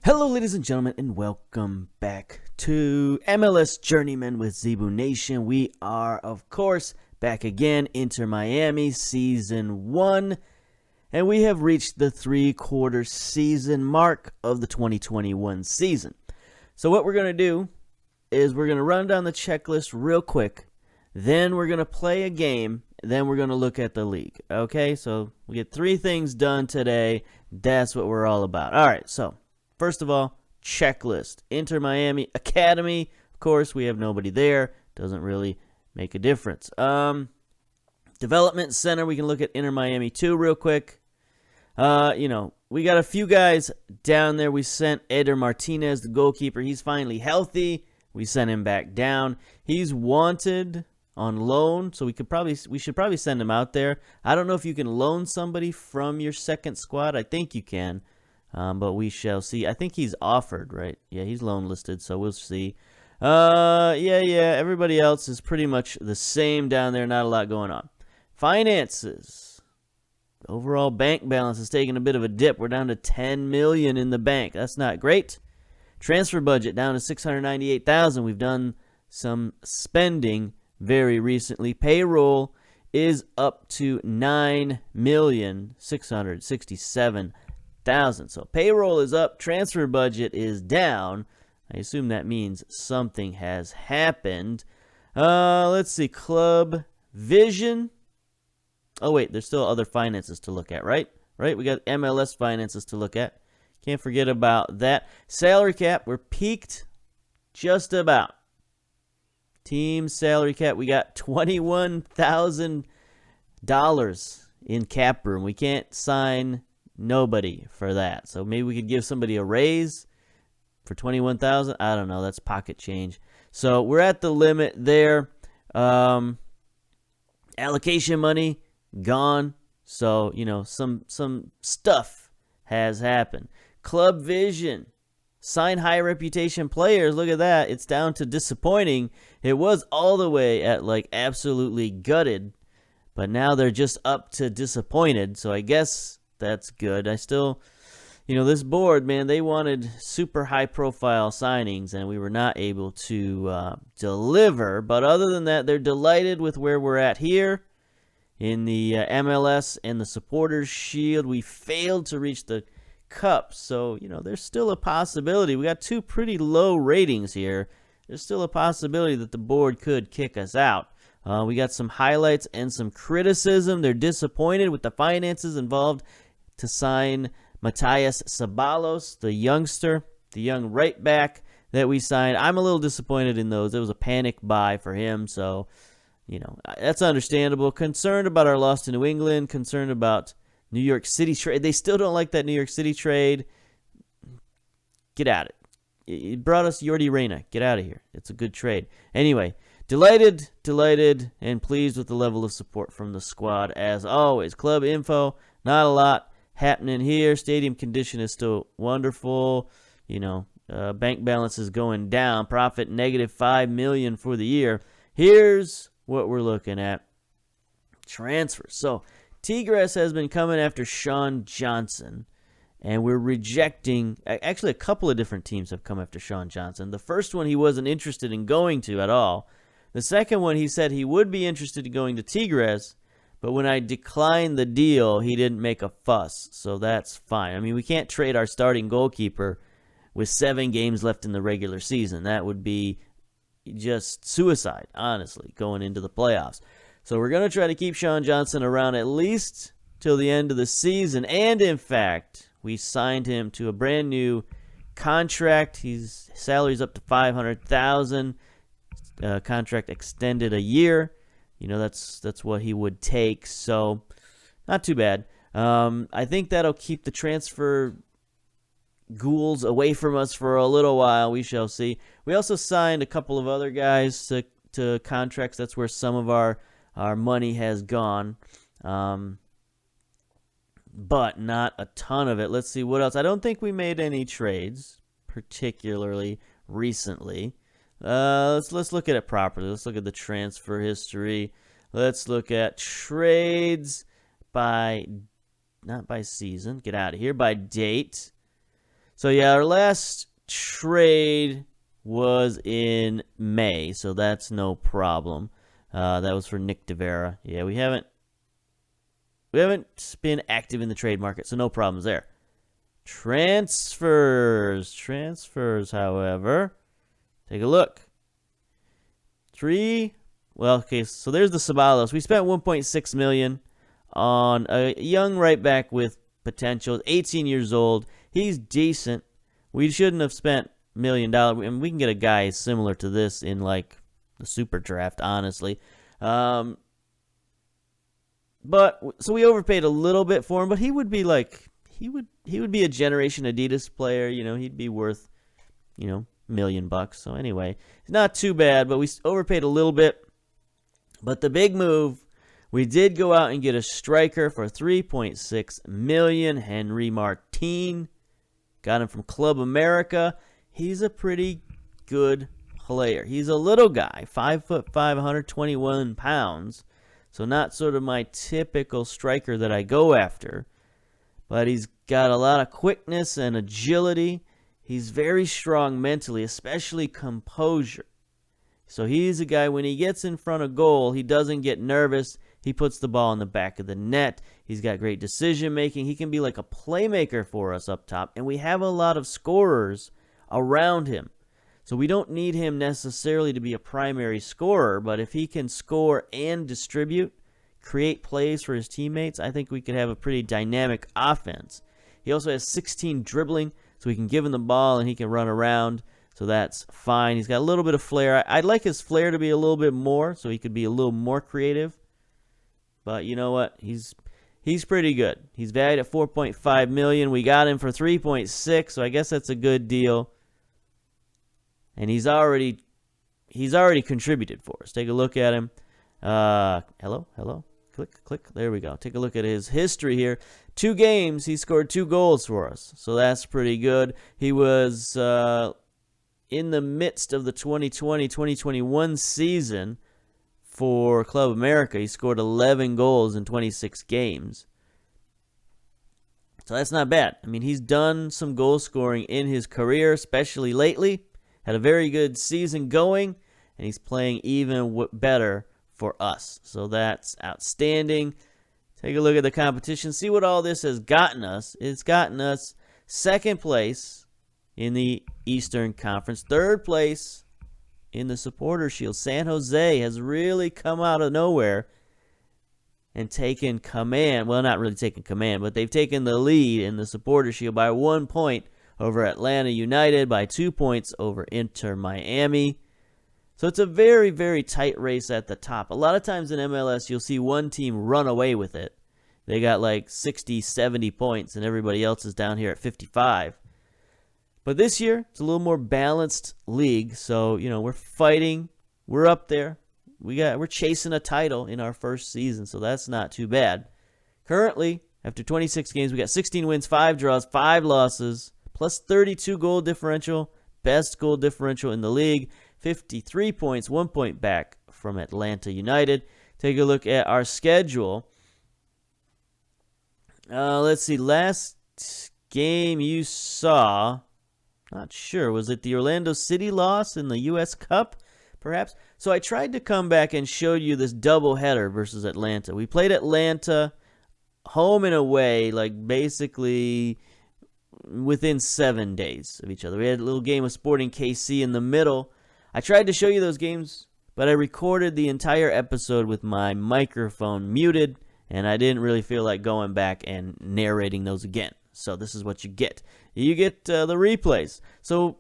Hello, ladies and gentlemen, and welcome back to MLS Journeyman with Zebu Nation. We are, of course, back again, Inter Miami Season 1, and we have reached the three-quarter season mark of the 2021 season. So what we're going to do is we're going to run down the checklist real quick, then we're going to play a game, then we're going to look at the league. Okay, so we get three things done today. That's what we're all about. All right, so first of all, checklist. Inter Miami Academy. Of course, we have nobody there. Doesn't really make a difference. Development Center. We can look at Inter Miami 2 real quick. We got a few guys down there. We sent Eder Martinez, the goalkeeper. He's finally healthy. We sent him back down. He's wanted on loan, so we should probably send him out there. I don't know if you can loan somebody from your second squad. I think you can. But we shall see. I think he's offered, right? Yeah, he's loan listed, so we'll see. Everybody else is pretty much the same down there. Not a lot going on. Finances. Overall bank balance is taking a bit of a dip. We're down to $10 million in the bank. That's not great. Transfer budget down to $698,000. We've done some spending very recently. Payroll is up to $9,667,000. So payroll is up, transfer budget is down. I assume that means something has happened. Let's see, club vision. Oh wait, there's still other finances to look at, right? We got MLS finances to look at. Can't forget about that. Salary cap, we're peaked just about. Team salary cap, we got $21,000 in cap room. We can't sign nobody for that. So maybe we could give somebody a raise for $21,000. I don't know. That's pocket change. So we're at the limit there. Allocation money gone. So, some stuff has happened. Club vision. Sign high reputation players. Look at that. It's down to disappointing. It was all the way at absolutely gutted. But now they're just up to disappointed. So I guess that's good. I still, this board, man, they wanted super high-profile signings, and we were not able to deliver. But other than that, they're delighted with where we're at here in the MLS and the Supporters Shield. We failed to reach the Cup, so, there's still a possibility. We got two pretty low ratings here. There's still a possibility that the board could kick us out. We got some highlights and some criticism. They're disappointed with the finances involved to sign Matías Ceballos, the youngster, the young right back that we signed. I'm a little disappointed in those. It was a panic buy for him, so, that's understandable. Concerned about our loss to New England, concerned about New York City trade. They still don't like that New York City trade. Get at it. It brought us Jordi Reyna. Get out of here. It's a good trade. Anyway, delighted, and pleased with the level of support from the squad as always. Club info, not a lot happening here. Stadium condition is still wonderful. Bank balance is going down. Profit negative $5 million for the year. Here's what we're looking at. Transfers. So Tigres has been coming after Sean Johnson, and we're rejecting. Actually, a couple of different teams have come after Sean Johnson. The first one he wasn't interested in going to at all. The second one he said he would be interested in going to Tigres, but when I declined the deal, he didn't make a fuss, so that's fine. I mean, we can't trade our starting goalkeeper with 7 games left in the regular season. That would be just suicide, honestly, going into the playoffs. So we're going to try to keep Sean Johnson around at least till the end of the season. And, in fact, we signed him to a brand new contract. His salary's up to $500,000. Contract extended a year. That's what he would take. So not too bad. I think that'll keep the transfer ghouls away from us for a little while. We shall see. We also signed a couple of other guys to contracts. That's where some of our money has gone, but not a ton of it. Let's see what else. I don't think we made any trades, particularly recently. Let's look at it properly. Let's look at the transfer history. Let's look at trades by, not by season. Get out of here. By date. So yeah, our last trade was in May, so that's no problem. That was for Nick DeVera. Yeah, we haven't been active in the trade market, so no problems there. Transfers, however, take a look. Okay, so there's the Ceballos. We spent $1.6 million on a young right back with potential, 18 years old. He's decent. We shouldn't have spent $1 million. And we can get a guy similar to this in like the super draft, honestly. But so we overpaid a little bit for him, but he would be like he would be a generation Adidas player. He'd be worth $1 million. So anyway, it's not too bad, but we overpaid a little bit. But the big move, we did go out and get a striker for $3.6 million, Henry Martin. Got him from Club America. He's a pretty good player. He's a little guy, 5'5", 121 pounds. So not sort of my typical striker that I go after. But he's got a lot of quickness and agility. He's very strong mentally, especially composure. So he's a guy, when he gets in front of goal, he doesn't get nervous. He puts the ball in the back of the net. He's got great decision making. He can be like a playmaker for us up top. And we have a lot of scorers around him. So we don't need him necessarily to be a primary scorer, but if he can score and distribute, create plays for his teammates, I think we could have a pretty dynamic offense. He also has 16 dribbling, so we can give him the ball and he can run around. So that's fine. He's got a little bit of flair. I'd like his flair to be a little bit more, so he could be a little more creative. But you know what? He's pretty good. He's valued at $4.5 million. We got him for $3.6, so I guess that's a good deal. And he's already contributed for us. Take a look at him. Hello. Click. There we go. Take a look at his history here. 2 games, he scored 2 goals for us. So that's pretty good. He was in the midst of the 2020-2021 season for Club America. He scored 11 goals in 26 games. So that's not bad. I mean, he's done some goal scoring in his career, especially lately. Had a very good season going, and he's playing even better for us. So that's outstanding. Take a look at the competition. See what all this has gotten us. It's gotten us 2nd place in the Eastern Conference, 3rd place in the Supporter Shield. San Jose has really come out of nowhere and taken command. Well, not really taken command, but they've taken the lead in the Supporter Shield by 1 point over Atlanta United, by 2 points over Inter Miami. So it's a very, very tight race at the top. A lot of times in MLS, you'll see one team run away with it. They got like 60, 70 points, and everybody else is down here at 55. But this year, it's a little more balanced league. So, we're fighting. We're up there. We're chasing a title in our first season, so that's not too bad. Currently, after 26 games, we got 16 wins, 5 draws, 5 losses, plus 32 goal differential, best goal differential in the league, 53 points, 1 point back from Atlanta United. Take a look at our schedule. Let's see, last game you saw, not sure, was it the Orlando City loss in the U.S. Cup, perhaps? So I tried to come back and show you this doubleheader versus Atlanta. We played Atlanta home and away, like basically within 7 days of each other. We had a little game with Sporting KC in the middle. I tried to show you those games, but I recorded the entire episode with my microphone muted, and I didn't really feel like going back and narrating those again. So this is what you get. You get the replays. So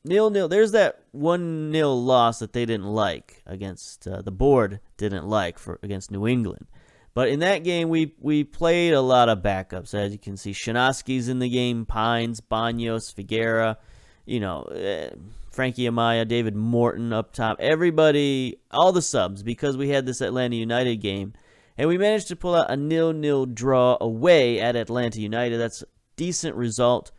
0-0. There's that 1-0 loss that they didn't like against the board didn't like against New England. But in that game, we played a lot of backups. As you can see, Shanoski's in the game, Pines, Banos, Figuera, Frankie Amaya, David Morton up top. Everybody, all the subs, because we had this Atlanta United game. And we managed to pull out a 0-0 draw away at Atlanta United. That's a decent result.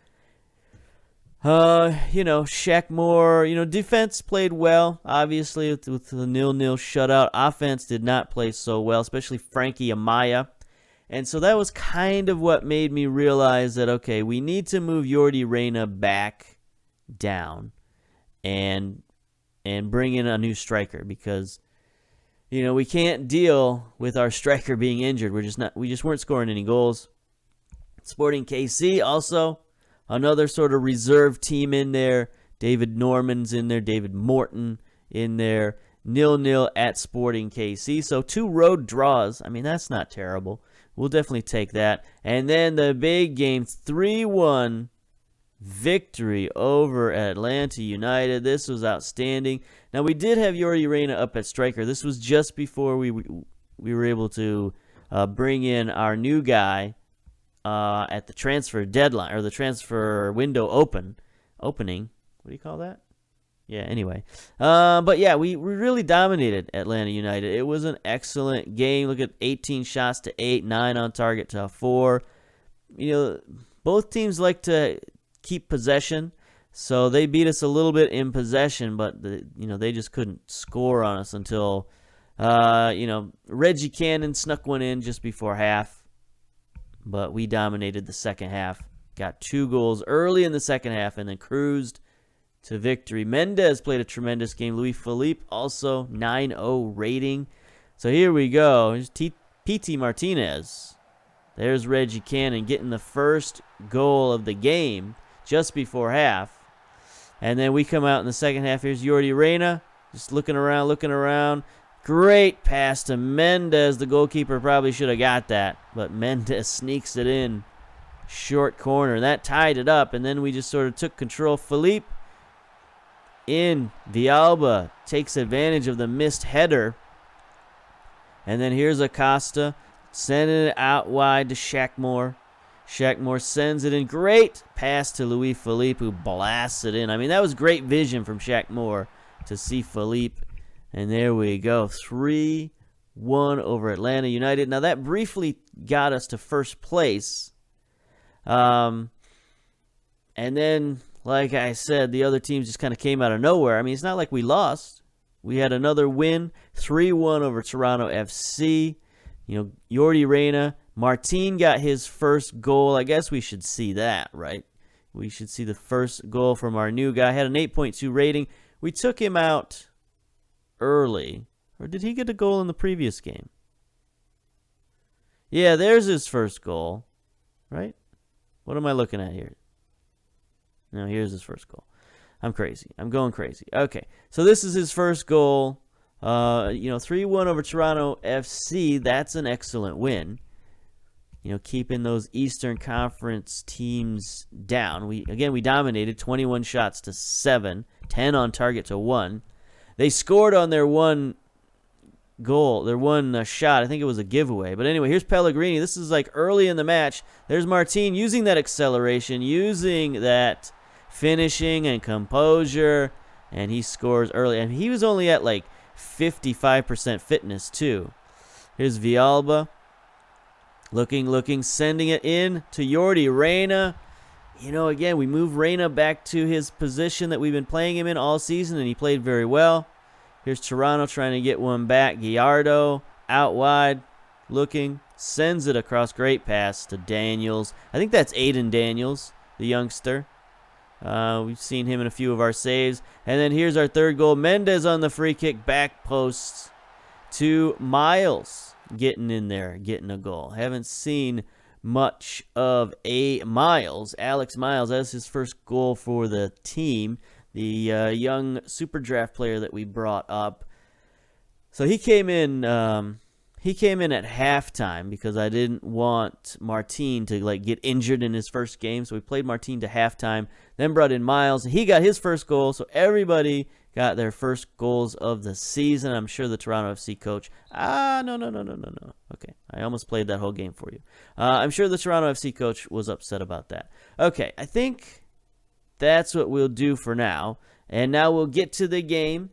Shaq Moore, defense played well, obviously, with the 0-0 shutout. Offense did not play so well, especially Frankie Amaya. And so that was kind of what made me realize that, okay, we need to move Jordi Reyna back down and bring in a new striker, because we can't deal with our striker being injured. We just weren't scoring any goals. Sporting KC also, another sort of reserve team in there. David Norman's in there, David Morton in there. 0-0 at Sporting KC. So 2 road draws. I mean, that's not terrible. We'll definitely take that. And then the big game, 3-1 victory over Atlanta United. This was outstanding. Now, we did have Jordi Reyna up at striker. This was just before we were able to bring in our new guy at the transfer deadline, or the transfer window opening. What do you call that? Yeah, anyway. But yeah, we really dominated Atlanta United. It was an excellent game. Look at 18 shots to 8, 9 on target to 4. Both teams like to keep possession, so they beat us a little bit in possession, but they just couldn't score on us until Reggie Cannon snuck one in just before half. But we dominated the second half. Got 2 goals early in the second half and then cruised to victory. Mendez played a tremendous game. Luis Felipe also 9.0 rating. So here we go. Here's P.T. Martinez. There's Reggie Cannon getting the first goal of the game just before half. And then we come out in the second half. Here's Jordi Reyna just looking around. Great pass to Mendez. The goalkeeper probably should have got that, but Mendez sneaks it in. Short corner. That tied it up, and then we just sort of took control. Felipe in. Villalba takes advantage of the missed header. And then here's Acosta sending it out wide to Shackmore. Shackmore sends it in. Great pass to Luis Felipe, who blasts it in. I mean, that was great vision from Shackmore to see Felipe. And there we go. 3-1 over Atlanta United. Now, that briefly got us to first place. And then, like I said, the other teams just kind of came out of nowhere. I mean, it's not like we lost. We had another win, 3-1 over Toronto FC. Jordi Reyna. Martin got his first goal. I guess we should see that, right? We should see the first goal from our new guy. Had an 8.2 rating. We took him out early. Or did he get a goal in the previous game? Yeah, there's his first goal, right? What am I looking at here? No, here's his first goal. I'm crazy. I'm going crazy. Okay, so this is his first goal. 3-1 over Toronto FC. That's an excellent win. Keeping those Eastern Conference teams down. We dominated 21 shots to 7, 10 on target to 1. They scored on their one goal, their one shot. I think it was a giveaway. But anyway, here's Pellegrini. This is like early in the match. There's Martin using that acceleration, using that finishing and composure, and he scores early. And he was only at like 55% fitness too. Here's Villalba. Looking, sending it in to Jordi Reyna. Again, we move Reyna back to his position that we've been playing him in all season, and he played very well. Here's Toronto trying to get one back. Gallardo out wide, looking, sends it across. Great pass to Daniels. I think that's Aiden Daniels, the youngster. We've seen him in a few of our saves. And then here's our third goal. Mendez on the free kick, back post to Miles. Getting in there, getting a goal. Haven't seen much of a Miles. Alex Miles, that's his first goal for the team. The young super draft player that we brought up. So he came in at halftime because I didn't want Martin to get injured in his first game. So we played Martin to halftime, then brought in Miles. He got his first goal. So everybody got their first goals of the season. I'm sure the Toronto FC coach. No. Okay, I almost played that whole game for you. I'm sure the Toronto FC coach was upset about that. Okay, I think that's what we'll do for now. And now we'll get to the game.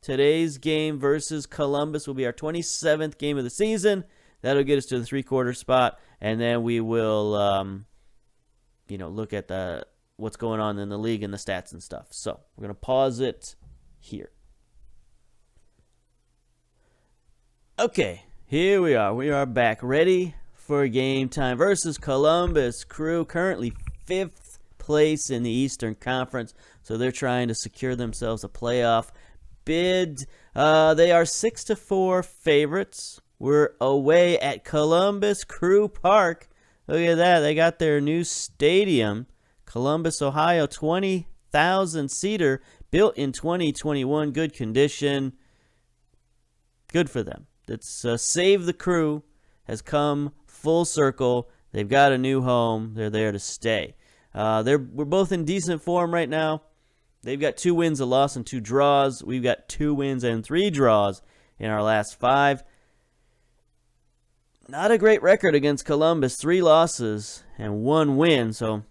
Today's game versus Columbus will be our 27th game of the season. That'll get us to the three-quarter spot. And then we will, look at what's going on in the league and the stats and stuff. So we're going to pause it here. Okay, here we are. We are back ready for game time versus Columbus Crew, currently 5th place in the Eastern Conference. So they're trying to secure themselves a playoff bid. They are 6-4 favorites. We're away at Columbus Crew Park. Look at that. They got their new stadium, Columbus, Ohio, 20,000 seater, built in 2021. Good condition. Good for them. It's Save the Crew has come full circle. They've got a new home. They're there to stay. We're both in decent form right now. They've got 2 wins, a loss, and 2 draws. We've got 2 wins and 3 draws in our last 5. Not a great record against Columbus. 3 losses and 1 win. So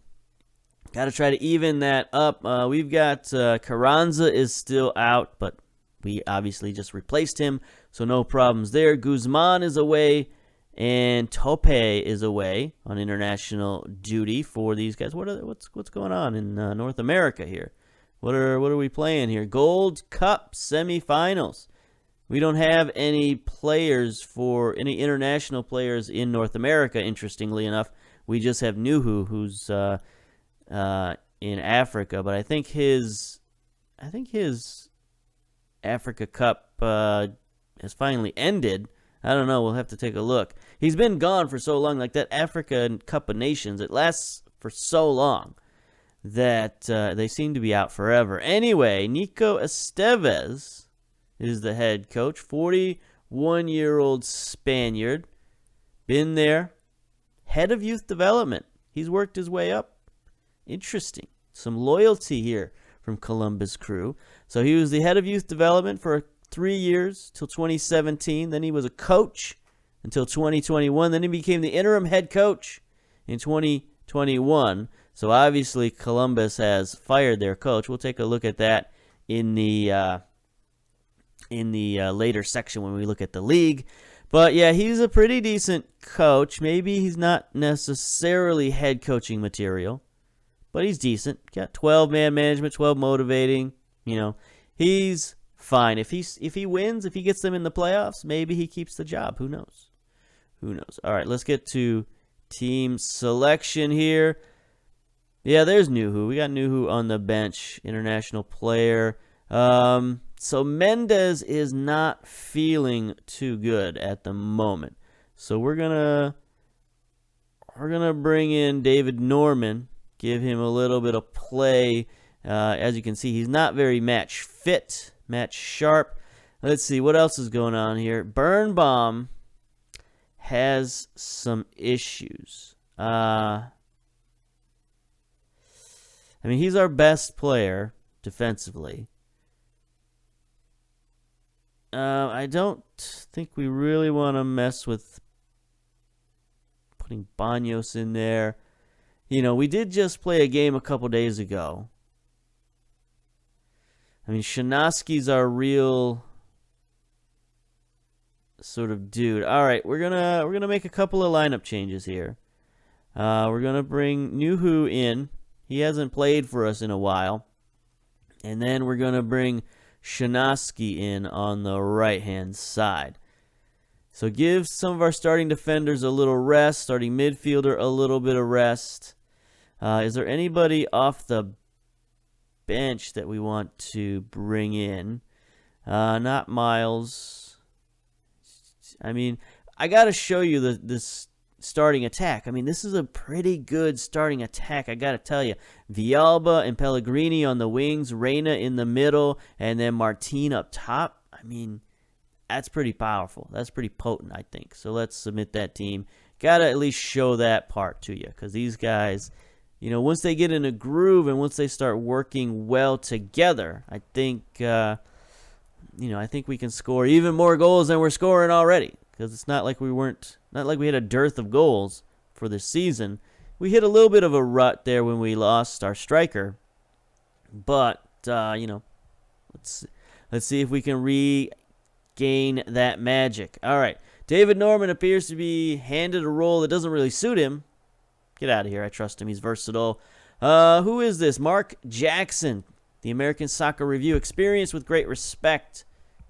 got to try to even that up. We've got Carranza is still out, but we obviously just replaced him, so no problems there. Guzman is away, and Tope is away on international duty for these guys. What's going on in North America here? What are we playing here? Gold Cup semifinals. We don't have any any international players in North America, interestingly enough. We just have Nuhu, who's in Africa, but I think his Africa Cup has finally ended. I don't know. We'll have to take a look. He's been gone for so long, like that Africa Cup of Nations. It lasts for so long that they seem to be out forever. Anyway, Nico Estevez is the head coach, 41-year-old Spaniard. Been there. Head of youth development. He's worked his way up. Interesting. Some loyalty here from Columbus Crew. So he was the head of youth development for 3 years till 2017. Then he was a coach until 2021. Then he became the interim head coach in 2021. So obviously Columbus has fired their coach. We'll take a look at that in the later section when we look at the league. But yeah, he's a pretty decent coach. Maybe he's not necessarily head coaching material, but he's decent. Got 12 man management, 12 motivating. He's fine. If he wins, if he gets them in the playoffs, maybe he keeps the job. Who knows? All right, let's get to team selection here. Yeah, there's Nuhu. We got Nuhu on the bench, international player. So Mendez is not feeling too good at the moment. So we're gonna bring in David Norman, give him a little bit of play. As you can see, he's not very match fit, match sharp. Let's see what else is going on here. Birnbaum has some issues. He's our best player defensively. I don't think we really want to mess with putting Banos in there. We did just play a game a couple days ago. Shinosky's our real sort of dude. All right, we're gonna make a couple of lineup changes here. We're gonna bring Nuhu in. He hasn't played for us in a while. And then we're gonna bring Shinosky in on the right-hand side. So give some of our starting defenders a little rest, starting midfielder a little bit of rest. Is there anybody off the bench that we want to bring in? Not Miles. I got to show you this starting attack. This is a pretty good starting attack, I got to tell you. Villalba and Pellegrini on the wings, Reina in the middle, and then Martin up top. That's pretty powerful. That's pretty potent, I think. So let's submit that team. Got to at least show that part to you, because these guys, once they get in a groove and once they start working well together, I think, I think we can score even more goals than we're scoring already. Because it's not like we had a dearth of goals for this season. We hit a little bit of a rut there when we lost our striker, but let's see if we can regain that magic. All right, David Norman appears to be handed a role that doesn't really suit him. Get out of here. I trust him. He's versatile. Who is this? Mark Jackson, the American Soccer Review. Experience with great respect.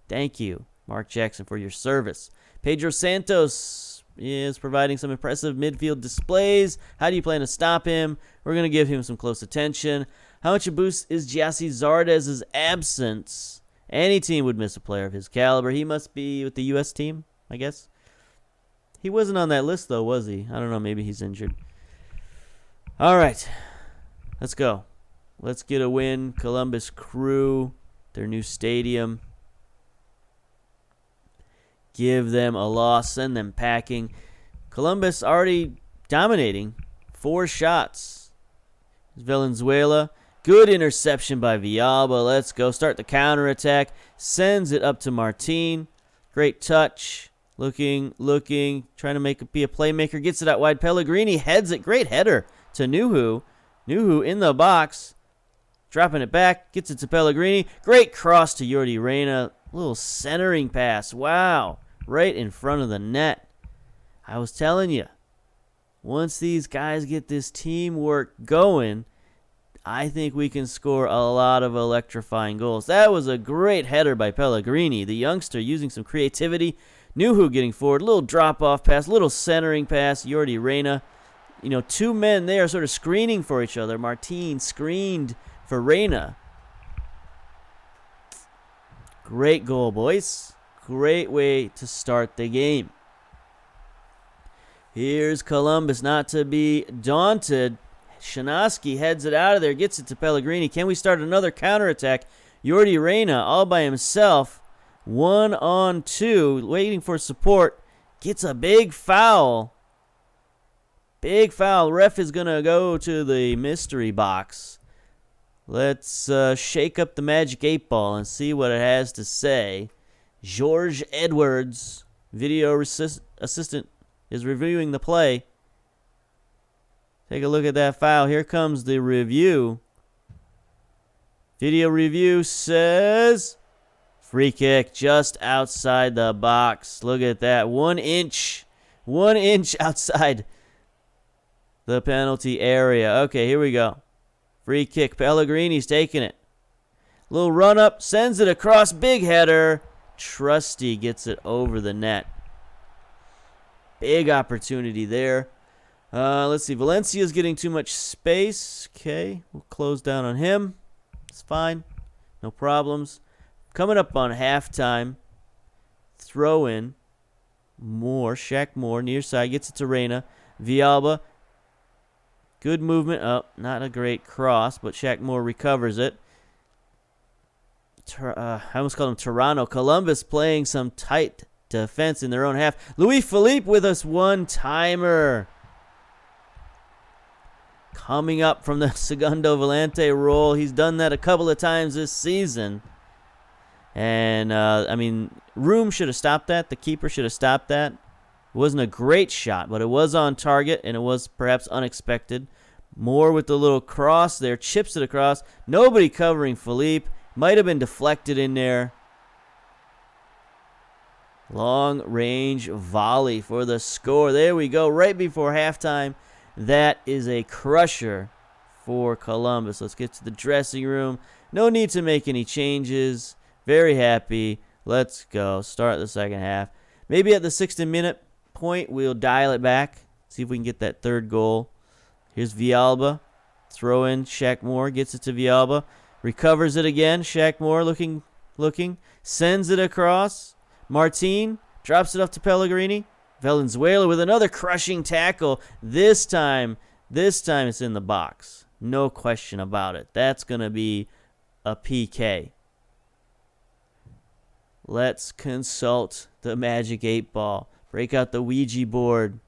Thank you, Mark Jackson, for your service. Pedro Santos, is providing some impressive midfield displays. How do you plan to stop him? We're going to give him some close attention. How much a boost is Giassi Zardez's absence? Any team would miss a player of his caliber. He must be with the U.S. team, I guess. He wasn't on that list, though, was he? I don't know. Maybe he's injured. All right. Let's go. Let's get a win. Columbus Crew, their new stadium. Give them a loss. Send them packing. Columbus already dominating. 4 shots. Valenzuela. Good interception by Villalba. Let's go. Start the counterattack. Sends it up to Martin. Great touch. Looking. Trying to be a playmaker. Gets it out wide. Pellegrini heads it. Great header to Nuhu. Nuhu in the box. Dropping it back. Gets it to Pellegrini. Great cross to Jordi Reyna. Little centering pass. Wow. Right in front of the net. I was telling you. Once these guys get this teamwork going, I think we can score a lot of electrifying goals. That was a great header by Pellegrini, the youngster, using some creativity. Nuhu getting forward, little drop-off pass, little centering pass. Jordi Reyna, 2 men there sort of screening for each other. Martin screened for Reyna. Great goal, boys. Great way to start the game. Here's Columbus, not to be daunted. Shanoski heads it out of there, gets it to Pellegrini. Can we start another counterattack? Jordi Reyna all by himself. 1-on-2, waiting for support. Gets a big foul. Big foul. Ref is going to go to the mystery box. Let's shake up the Magic 8 Ball and see what it has to say. George Edwards, video assistant, is reviewing the play. Take a look at that foul. Here comes the review. Video review says free kick just outside the box. Look at that. 1 inch. 1 inch outside the penalty area. Okay, here we go. Free kick. Pellegrini's taking it. Little run up. Sends it across. Big header. Trusty gets it over the net. Big opportunity there. Let's see. Valencia's getting too much space. Okay, we'll close down on him. It's fine. No problems. Coming up on halftime. Throw in. Shaq Moore, near side. Gets it to Reyna. Villalba. Good movement. Oh, not a great cross, but Shaq Moore recovers it. I almost called him Toronto. Columbus playing some tight defense in their own half. Luis Felipe with us one-timer. Coming up from the Segundo Volante role. He's done that a couple of times this season. And, Room should have stopped that. The keeper should have stopped that. It wasn't a great shot, but it was on target, and it was perhaps unexpected. Moore with the little cross there. Chips it across. Nobody covering Felipe. Might have been deflected in there. Long-range volley for the score. There we go. Right before halftime. That is a crusher for Columbus. Let's get to the dressing room. No need to make any changes. Very happy. Let's go. Start the second half. Maybe at the 60-minute point, we'll dial it back. See if we can get that third goal. Here's Villalba. Throw in. Shaq Moore gets it to Villalba. Recovers it again. Shaq Moore looking. Sends it across. Martin drops it off to Pellegrini. Valenzuela with another crushing tackle. This time it's in the box. No question about it. That's going to be a PK. Let's consult the Magic 8 Ball. Break out the Ouija board.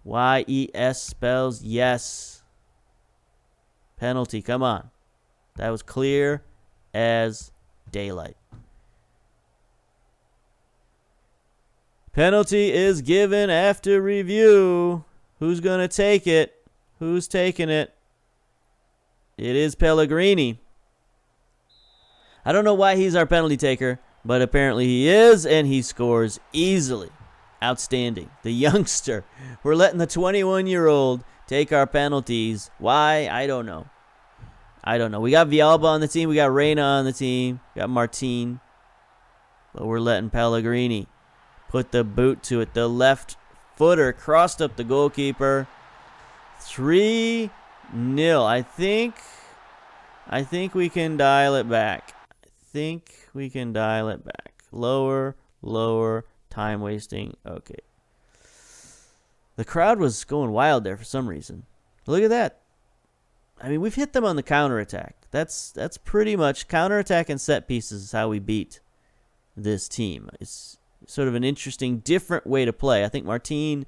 Y-E-S spells yes. Penalty, come on. That was clear as daylight. Penalty is given after review. Who's going to take it? Who's taking it? It is Pellegrini. I don't know why he's our penalty taker, but apparently he is, and he scores easily. Outstanding. The youngster. We're letting the 21-year-old take our penalties. Why? I don't know. We got Villalba on the team. We got Reyna on the team. We got Martin. But we're letting Pellegrini put the boot to it. The left footer crossed up the goalkeeper. 3-0. I think we can dial it back. Lower, time wasting. Okay. The crowd was going wild there for some reason. Look at that. I mean, we've hit them on the counterattack. That's pretty much counterattack and set pieces is how we beat this team. It's sort of an interesting, different way to play. I think Martin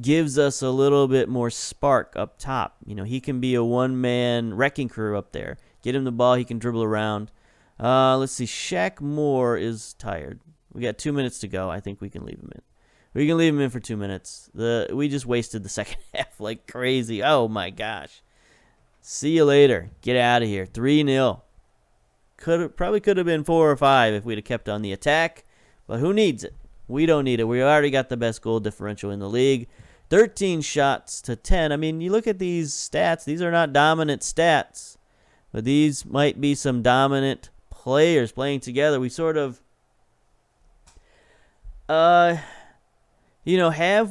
gives us a little bit more spark up top. You know, he can be a one-man wrecking crew up there. Get him the ball, he can dribble around. Let's see. Shaq Moore is tired. We got 2 minutes to go. I think we can leave him in. We can leave him in for 2 minutes. We just wasted the second half like crazy. Oh, my gosh. See you later. Get out of here. 3-0. Probably could have been 4 or 5 if we'd have kept on the attack. But who needs it? We don't need it. We already got the best goal differential in the league. 13 shots to 10. I mean, you look at these stats. These are not dominant stats. But these might be some dominant players playing together. We sort of, have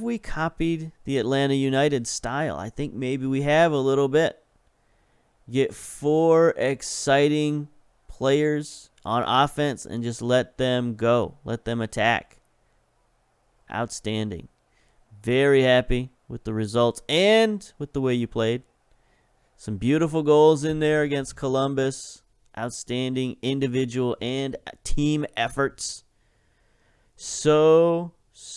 we copied the Atlanta United style? I think maybe we have a little bit. Get 4 exciting players on offense and just let them go. Let them attack. Outstanding. Very happy with the results and with the way you played. Some beautiful goals in there against Columbus. Outstanding individual and team efforts. So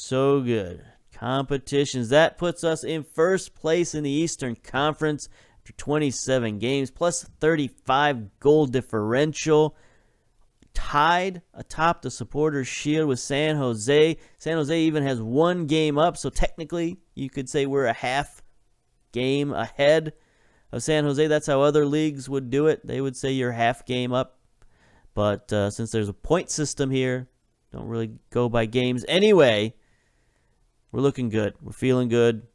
good. Competitions. That puts us in first place in the Eastern Conference after 27 games, plus 35 goal differential. Tied atop the Supporters' Shield with San Jose. San Jose even has 1 game up, so technically you could say we're a half game ahead of San Jose. That's how other leagues would do it. They would say you're half game up. But since there's a point system here, don't really go by games. Anyway, we're looking good. We're feeling good.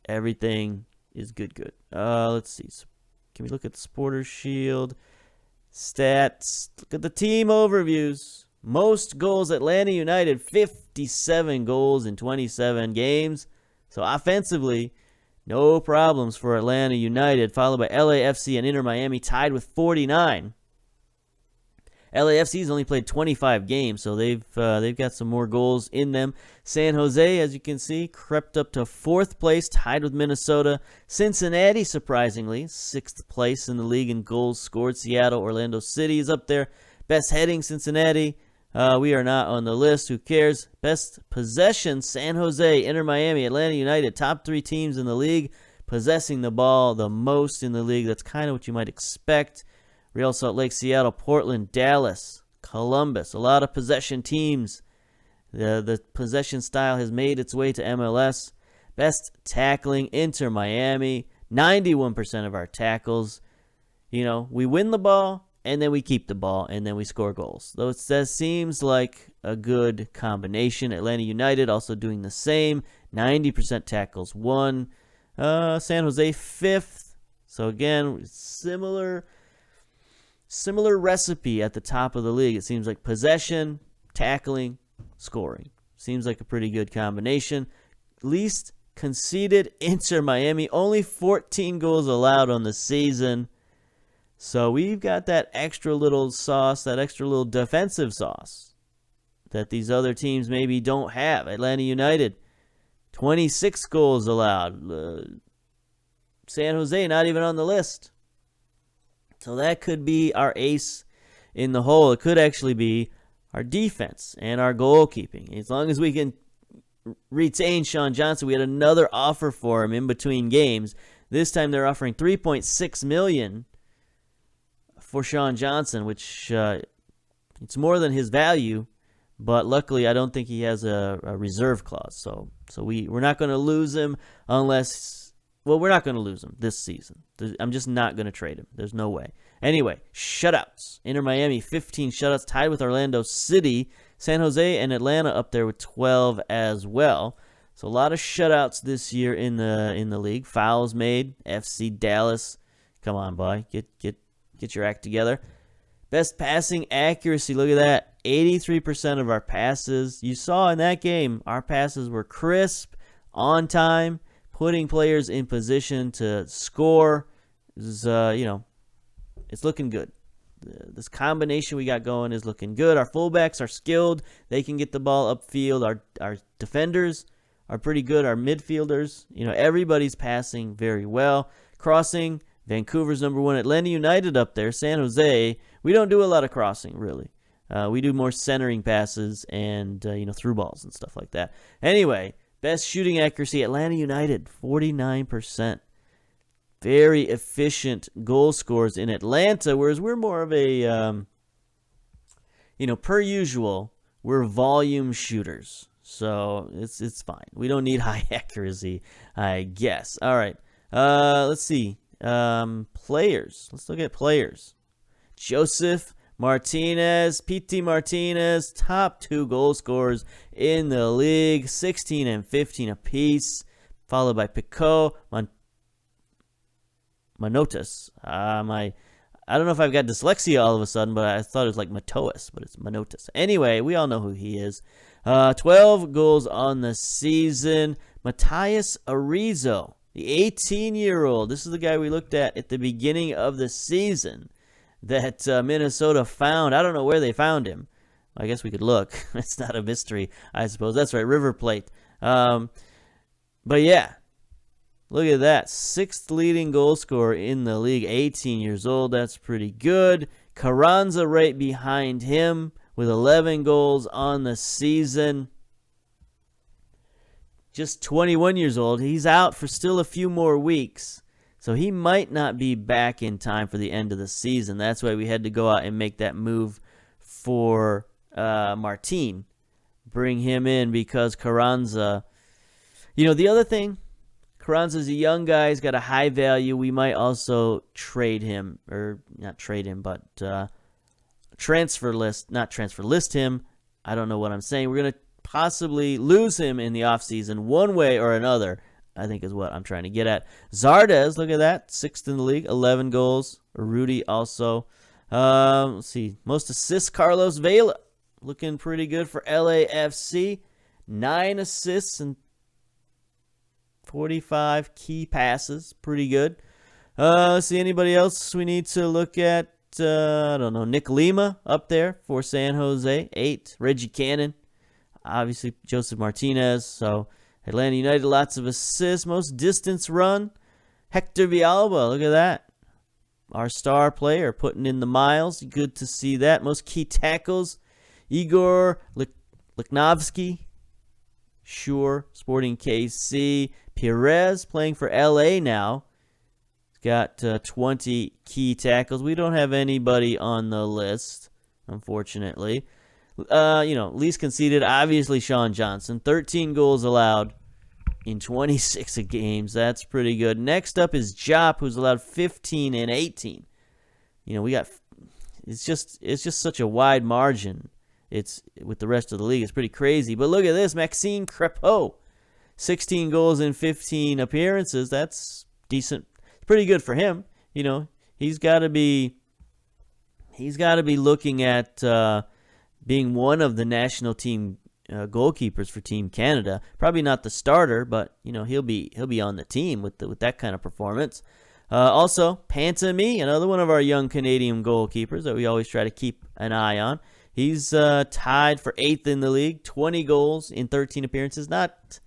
Everything is good. Let's see. Can we look at the Supporters' Shield? Stats. Look at the team overviews. Most goals, Atlanta United, 57 goals in 27 games. So offensively, no problems for Atlanta United, followed by LAFC and Inter Miami, tied with 49. LAFC's only played 25 games, so they've got some more goals in them. San Jose, as you can see, crept up to 4th place, tied with Minnesota. Cincinnati, surprisingly, 6th place in the league in goals scored. Seattle, Orlando City is up there. Best heading, Cincinnati. We are not on the list. Who cares? Best possession, San Jose, Inter Miami, Atlanta United. Top 3 teams in the league, possessing the ball the most in the league. That's kind of what you might expect. Real Salt Lake, Seattle, Portland, Dallas, Columbus. A lot of possession teams. The possession style has made its way to MLS. Best tackling, Inter Miami. 91% of our tackles. We win the ball, and then we keep the ball, and then we score goals. Though that seems like a good combination. Atlanta United also doing the same. 90% tackles won. San Jose, 5th. So again, similar recipe at the top of the league. It seems like possession, tackling, scoring. Seems like a pretty good combination. Least conceded, Inter Miami. Only 14 goals allowed on the season. So we've got that extra little sauce, that extra little defensive sauce that these other teams maybe don't have. Atlanta United, 26 goals allowed. San Jose, not even on the list. So that could be our ace in the hole. It could actually be our defense and our goalkeeping. As long as we can retain Sean Johnson, we had another offer for him in between games. This time they're offering $3.6 million for Sean Johnson, which it's more than his value. But luckily, I don't think he has a reserve clause. So we're not going to lose him unless... Well, we're not going to lose him this season. I'm just not going to trade him. There's no way. Anyway, shutouts. Inter Miami, 15 shutouts, tied with Orlando City. San Jose and Atlanta up there with 12 as well. So a lot of shutouts this year in the league. Fouls made. FC Dallas. Come on, boy. Get your act together. Best passing accuracy. Look at that. 83% of our passes. You saw in that game, our passes were crisp, on time, putting players in position to score. Is it's looking good. This combination we got going is looking good. Our fullbacks are skilled. They can get the ball upfield. Our defenders are pretty good. Our midfielders, everybody's passing very well. Crossing, Vancouver's #1. Atlanta United up there. San Jose, we don't do a lot of crossing, really. We do more centering passes and, through balls and stuff like that. Anyway, best shooting accuracy, Atlanta United, 49%. Very efficient goal scorers in Atlanta, whereas we're more of a, per usual, we're volume shooters. So it's fine. We don't need high accuracy, I guess. All right. Let's see. Players. Let's look at players. Joseph Martinez, P.T. Martinez, top 2 goal scorers in the league, 16 and 15 apiece, followed by Pico, Manotas. I don't know if I've got dyslexia all of a sudden, but I thought it was like Matoas, but it's Manotas. Anyway, we all know who he is. 12 goals on the season. Matthias Arizo, the 18-year-old. This is the guy we looked at the beginning of the season that Minnesota found. I don't know where they found him. I guess we could look. It's not a mystery, I suppose. That's right, River Plate. But yeah, look at that. 6th leading goal scorer in the league, 18 years old. That's pretty good. Carranza right behind him with 11 goals on the season. Just 21 years old. He's out for still a few more weeks, so he might not be back in time for the end of the season. That's why we had to go out and make that move for Martin. Bring him in because Carranza, the other thing, Carranza's a young guy. He's got a high value. We might also trade him, or not trade him, but not transfer list him. I don't know what I'm saying. We're going to possibly lose him in the offseason one way or another, I think is what I'm trying to get at. Zardes, look at that, 6th in the league, 11 goals. Rudy also. Let's see, most assists, Carlos Vela, looking pretty good for LAFC. 9 assists and 45 key passes, pretty good. Let's see, anybody else we need to look at? I don't know, Nick Lima up there for San Jose, 8. Reggie Cannon, obviously Joseph Martinez. So Atlanta United, lots of assists. Most distance run, Hector Villalba, look at that. Our star player putting in the miles. Good to see that. Most key tackles, Igor Lichnowsky, sure, Sporting KC. Perez playing for LA now. He's got 20 key tackles. We don't have anybody on the list, unfortunately. Least conceded, obviously Sean Johnson. 13 goals allowed in 26 games. That's pretty good. Next up is Jop, who's allowed 15 and 18. It's just such a wide margin. It's with the rest of the league. It's pretty crazy. But look at this, Maxime Crepeau, 16 goals in 15 appearances. That's decent. Pretty good for him. He's got to be looking at being one of the national team goalkeepers for Team Canada. Probably not the starter, but he'll be on the team with that kind of performance. Also, Pantami, another one of our young Canadian goalkeepers that we always try to keep an eye on. He's tied for 8th in the league, 20 goals in 13 appearances. Not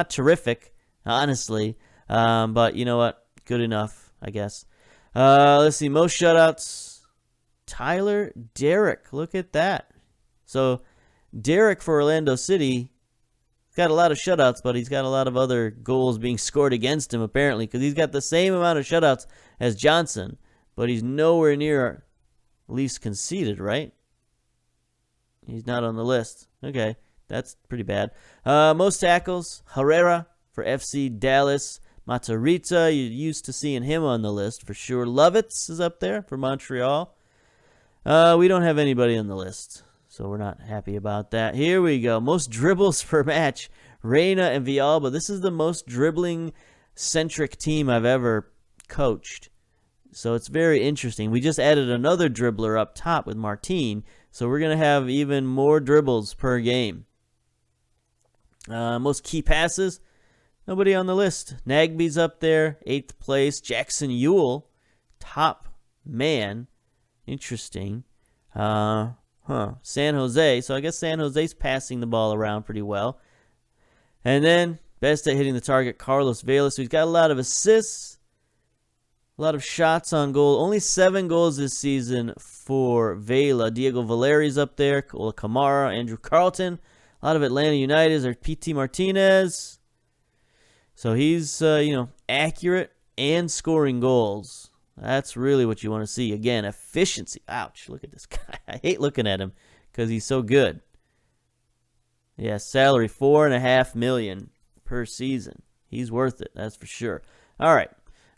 terrific, honestly, but you know what? Good enough, I guess. Let's see, most shutouts, Tyler Derrick. Look at that. So Derrick for Orlando City got a lot of shutouts, but he's got a lot of other goals being scored against him, apparently, because he's got the same amount of shutouts as Johnson, but he's nowhere near least conceded, right? He's not on the list. Okay, that's pretty bad. Most tackles, Herrera for FC Dallas. Matarrita, you're used to seeing him on the list for sure. Lovitz is up there for Montreal. We don't have anybody on the list, so we're not happy about that. Here we go. Most dribbles per match, Reyna and Villalba. This is the most dribbling-centric team I've ever coached. So it's very interesting. We just added another dribbler up top with Martin, So we're going to have even more dribbles per game. Most key passes, nobody on the list. Nagby's up there, 8th place. Jackson Ewell, top man. Interesting. San Jose. So I guess San Jose's passing the ball around pretty well. And then, best at hitting the target, Carlos Vela. So he's got a lot of assists, a lot of shots on goal. Only 7 goals this season for Vela. Diego Valeri's up there. Ola Kamara, Andrew Carlton. A lot of Atlanta Uniteds are P.T. Martinez. So he's, accurate and scoring goals. That's really what you want to see. Again, efficiency. Ouch, look at this guy. I hate looking at him because he's so good. Yeah, salary $4.5 million per season. He's worth it, that's for sure. All right,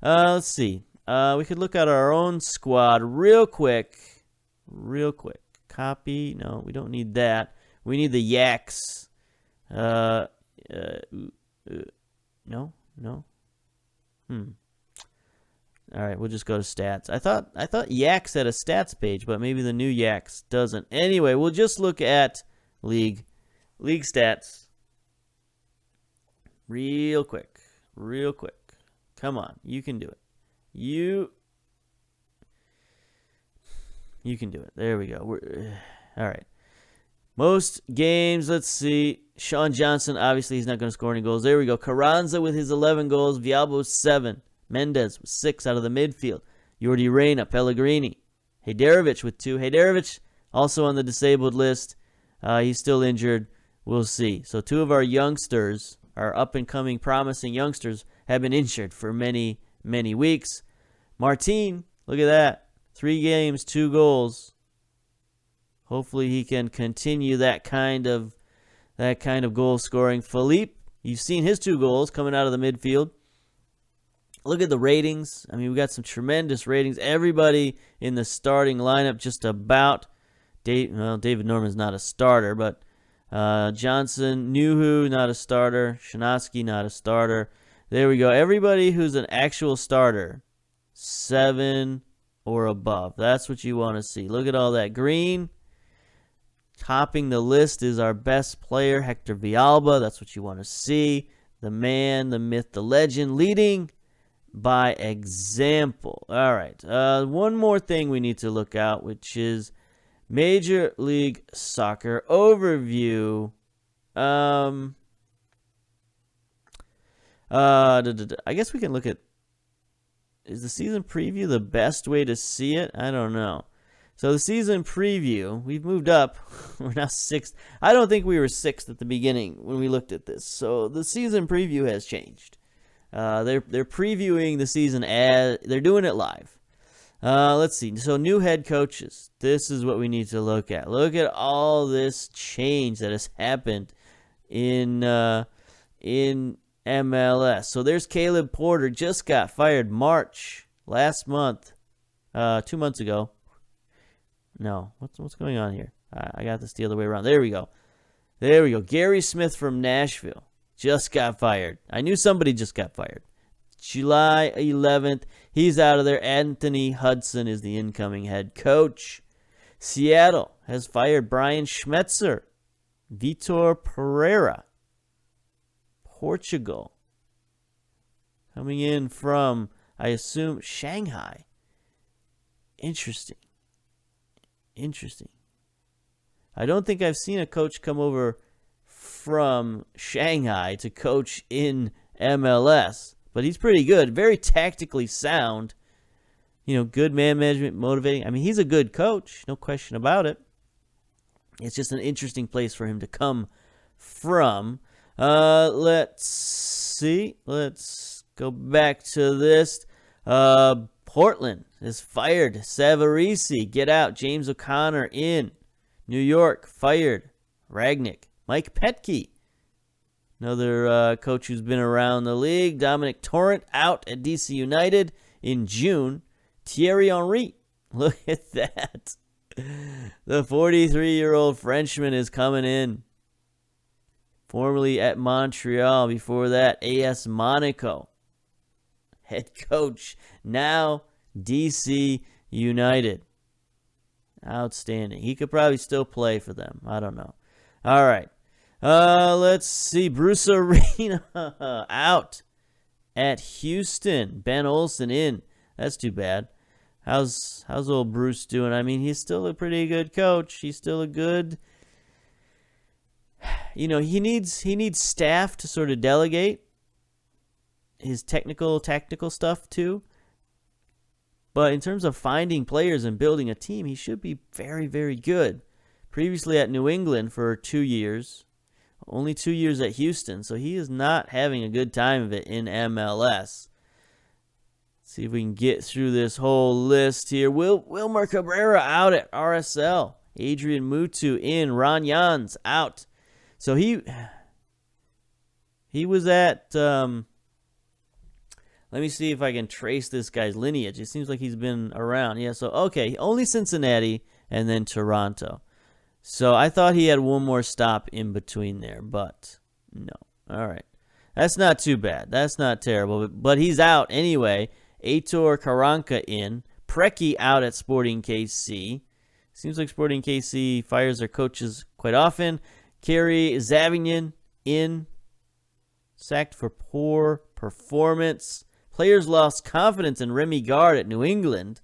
let's see. We could look at our own squad real quick. Copy. No, we don't need that. We need the Yaks. No. All right, we'll just go to stats. I thought Yaks had a stats page, but maybe the new Yaks doesn't. Anyway, we'll just look at league stats real quick. Come on, you can do it. You can do it. There we go. All right. Most games, let's see. Sean Johnson, obviously he's not going to score any goals. There we go. Carranza with his 11 goals. Villalba 7. Mendez with 6 out of the midfield. Jordi Reyna, Pellegrini. Hejderovic with 2. Hejderovic also on the disabled list. He's still injured. We'll see. So 2 of our youngsters, our up-and-coming promising youngsters, have been injured for many, many weeks. Martin, look at that. 3 games, 2 goals. Hopefully he can continue that kind of goal scoring. Philippe, you've seen his 2 goals coming out of the midfield. Look at the ratings. I mean, we got some tremendous ratings. Everybody in the starting lineup just about. David Norman's not a starter, but Johnson, Nuhu, not a starter. Shinovsky, not a starter. There we go. Everybody who's an actual starter, 7 or above. That's what you want to see. Look at all that green. Topping the list is our best player, Hector Villalba. That's what you want to see. The man, the myth, the legend, leading by example. All right. One more thing we need to look out, which is Major League Soccer overview. I guess we can look at, is the season preview the best way to see it? I don't know. So the season preview, we've moved up. We're now 6th. I don't think we were 6th at the beginning when we looked at this. So the season preview has changed. They're previewing the season as they're doing it live. Let's see. So new head coaches. This is what we need to look at. Look at all this change that has happened in MLS. So there's Caleb Porter, just got fired last month, 2 months ago. No, what's going on here? I got this the other way around. There we go. Gary Smith from Nashville just got fired. I knew somebody just got fired. July 11th, he's out of there. Anthony Hudson is the incoming head coach. Seattle has fired Brian Schmetzer. Vitor Pereira. Portugal. Coming in from, I assume, Shanghai. Interesting. I don't think I've seen a coach come over from Shanghai to coach in MLS, but he's pretty good. Very tactically sound. Good man management, motivating. I mean, he's a good coach, no question about it. It's just an interesting place for him to come from. Let's see. Let's go back to this. Portland is fired. Savarese, get out. James O'Connor in. New York, fired. Ragnick. Mike Petke, another coach who's been around the league. Dominic Torrent out at DC United in June. Thierry Henry, look at that. The 43-year-old Frenchman is coming in. Formerly at Montreal. Before that, AS Monaco. Head coach, now DC United. Outstanding. He could probably still play for them. I don't know. All right. Let's see. Bruce Arena out at Houston. Ben Olsen in. That's too bad. How's old Bruce doing? I mean, he's still a pretty good coach. He's still a good. He needs staff to sort of delegate his tactical stuff too. But in terms of finding players and building a team, he should be very, very good. Previously at New England for 2 years. Only 2 years at Houston. So he is not having a good time of it in MLS. Let's see if we can get through this whole list here. Wilmer Cabrera out at RSL. Adrian Mutu in. Ron Jans out. So he was at... let me see if I can trace this guy's lineage. It seems like he's been around. Yeah, so, okay, only Cincinnati and then Toronto. So I thought he had one more stop in between there, but no. All right. That's not too bad. That's not terrible, but he's out anyway. Aitor Karanka in. Preki out at Sporting KC. Seems like Sporting KC fires their coaches quite often. Kerry Zavignon in. Sacked for poor performance. Players lost confidence in Remy Gard at New England.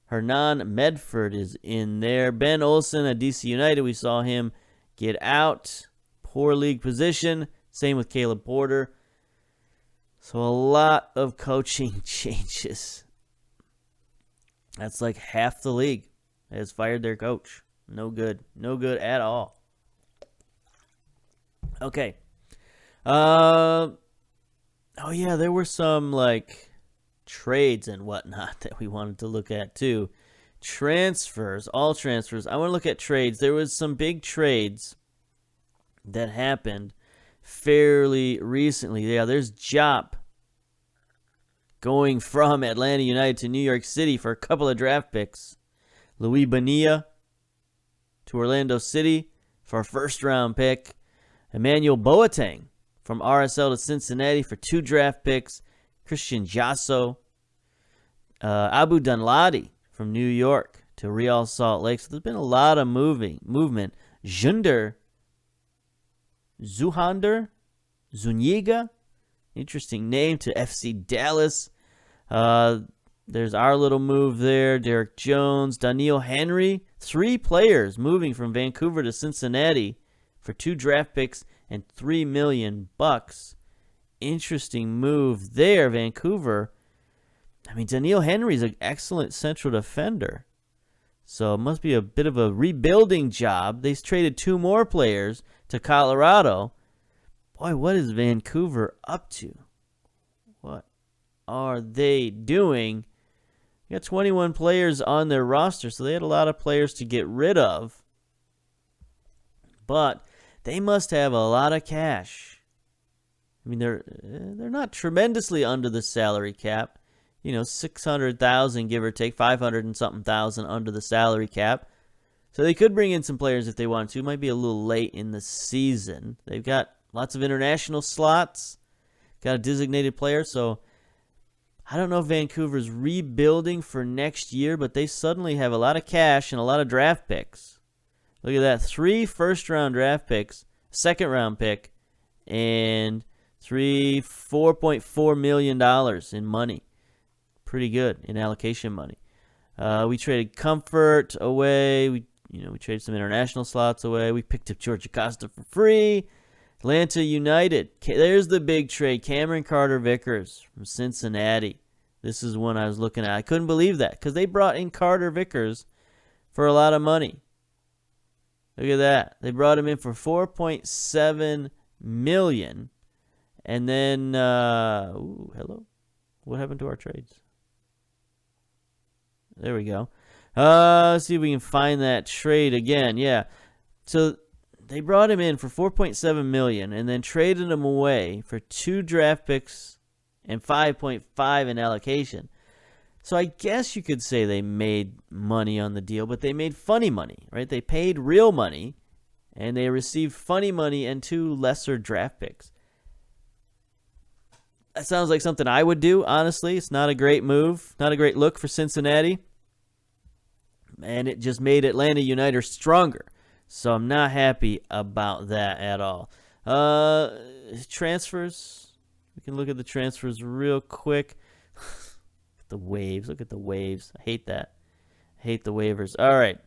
Hernan Medford is in there. Ben Olsen at DC United. We saw him get out. Poor league position. Same with Caleb Porter. So a lot of coaching changes. That's like half the league has fired their coach. No good. No good at all. Okay. Oh, yeah, there were some, like, trades and whatnot that we wanted to look at, too. Transfers, all transfers. I want to look at trades. There was some big trades that happened fairly recently. Yeah, there's Jop going from Atlanta United to New York City for a couple of draft picks. Louis Bonilla to Orlando City for a first-round pick. Emmanuel Boateng from RSL to Cincinnati for 2 draft picks. Christian Jasso. Abu Danladi from New York to Real Salt Lake. So there's been a lot of movement. Zunder. Zuniga. Interesting name to FC Dallas. There's our little move there. Derek Jones. Daniel Henry. 3 players moving from Vancouver to Cincinnati for 2 draft picks and $3 million. Interesting move there, Vancouver. I mean, Daniel Henry's an excellent central defender. So it must be a bit of a rebuilding job. They traded 2 more players to Colorado. Boy, what is Vancouver up to? What are they doing? They got 21 players on their roster, so they had a lot of players to get rid of. But they must have a lot of cash. I mean, they're not tremendously under the salary cap. You know, 600,000 give or take, 500 and something thousand under the salary cap. So they could bring in some players if they wanted to. It might be a little late in the season. They've got lots of international slots, got a designated player. So I don't know if Vancouver's rebuilding for next year, but they suddenly have a lot of cash and a lot of draft picks. Look at that. 3 first-round draft picks, second-round pick, and $4.4 million in money. Pretty good in allocation money. We traded Comfort away. We traded some international slots away. We picked up George Acosta for free. Atlanta United. There's the big trade. Cameron Carter-Vickers from Cincinnati. This is one I was looking at. I couldn't believe that because they brought in Carter-Vickers for a lot of money. Look at that. They brought him in for $4.7 million. And then, hello. What happened to our trades? There we go. Let's see if we can find that trade again. Yeah. So they brought him in for $4.7 million and then traded him away for 2 draft picks and 5.5 in allocation. So I guess you could say they made money on the deal, but they made funny money, right? They paid real money, and they received funny money and 2 lesser draft picks. That sounds like something I would do, honestly. It's not a great move, not a great look for Cincinnati. and it just made Atlanta United stronger. So I'm not happy about that at all. Transfers. We can look at the transfers real quick. The waves. Look at the waves. I hate that. I hate the waivers. All right.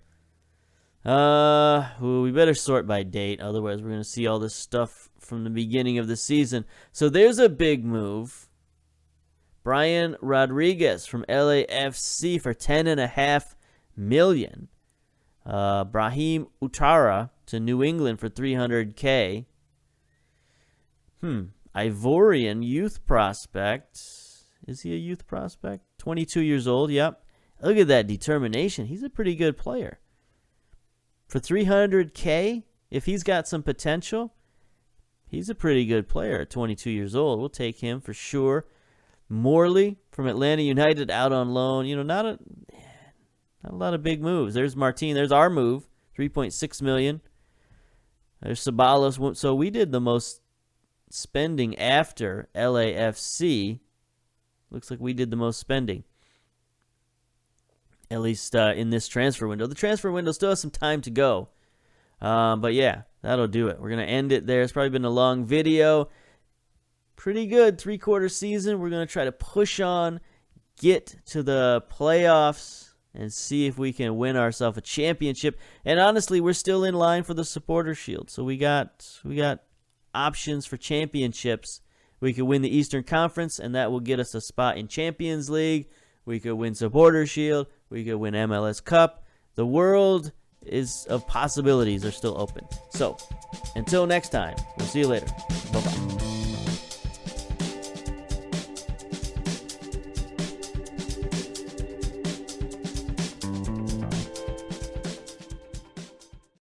We better sort by date. Otherwise, we're going to see all this stuff from the beginning of the season. So there's a big move. Brian Rodriguez from LAFC for $10.5 million. Brahim Utara to New England for $300K. Ivorian youth prospect. Is he a youth prospect? 22 years old, yep. Look at that determination. He's a pretty good player. For $300K, if he's got some potential, he's a pretty good player at 22 years old. We'll take him for sure. Morley from Atlanta United out on loan. You know, not a lot of big moves. There's Martin. There's our move, $3.6 million. There's Ceballos. So we did the most spending after LAFC. Looks like we did the most spending, at least in this transfer window. The transfer window still has some time to go. But yeah, that'll do it. We're going to end it there. It's probably been a long video. Pretty good 3/4 season. We're going to try to push on, get to the playoffs, and see if we can win ourselves a championship. And honestly, we're still in line for the Supporter Shield. So we got options for championships. We could win the Eastern Conference, and that will get us a spot in Champions League. We could win Supporter Shield. We could win MLS Cup. The world of possibilities are still open. So, until next time, we'll see you later. Bye-bye.